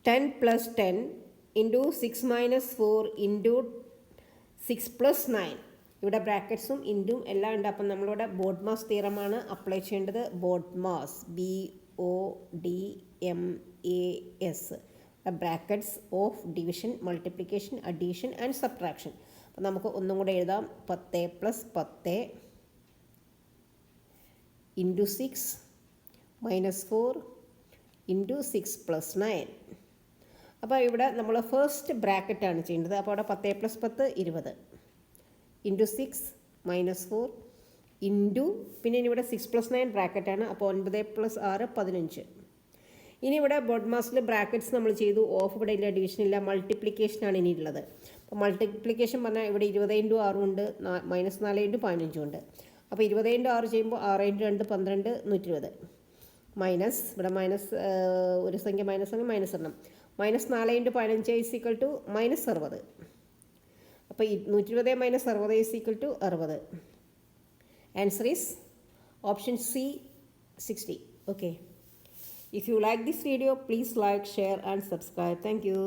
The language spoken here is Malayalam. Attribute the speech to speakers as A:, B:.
A: 10 plus 10 into 6 minus 4 into 6 plus 9. ഇവിടെ ബ്രാക്കറ്റ്സും ഇൻറ്റും എല്ലാം ഉണ്ട്. അപ്പം നമ്മളിവിടെ ബോഡ്മാസ് തിയറമാണ് അപ്ലൈ ചെയ്യേണ്ടത്. BODMAS BODMAS, brackets of division, multiplication, addition and subtraction. അപ്പം നമുക്ക് ഒന്നും കൂടെ എഴുതാം. 10 plus 10 into 6 minus 4 into 6 plus 9. അപ്പോൾ ഇവിടെ നമ്മൾ ഫസ്റ്റ് ബ്രാക്കറ്റാണ് ചെയ്യേണ്ടത്. അപ്പോൾ അവിടെ 10 plus 10 20 ഇൻറ്റു 6 മൈനസ് 4 ഇൻറ്റു പിന്നെ ഇനി ഇവിടെ 6 plus 9 ബ്രാക്കറ്റാണ്. അപ്പോൾ 9 plus 6 15. ഇനി ഇവിടെ ബോഡ്മാസിൽ ബ്രാക്കറ്റ്സ് നമ്മൾ ചെയ്തു. ഓഫ് ഇവിടെ ഇല്ല, ഡിവിഷൻ ഇല്ല, മൾട്ടിപ്ലിക്കേഷനാണ് ഇനി ഉള്ളത്. അപ്പോൾ മൾട്ടിപ്ലിക്കേഷൻ പറഞ്ഞാൽ ഇവിടെ 20 ഇൻറ്റു 6 ഉണ്ട്, മൈനസ് 4 ഇൻറ്റു 15 ഉണ്ട്. അപ്പോൾ 20 ഇൻറ്റു 6 ചെയ്യുമ്പോൾ 6 ഇൻറ്റു 2 12 120 മൈനസ് ഇവിടെ മൈനസ് ഒരു സംഖ്യ മൈനസ് ആണെങ്കിൽ മൈനസ് ഇടണം. Minus 4 into 15 is equal to minus 60. അപ്പോൾ 120 minus 60 is equal to 60. Answer is option C 60. Okay. If you like this video, please like, share and subscribe. Thank you.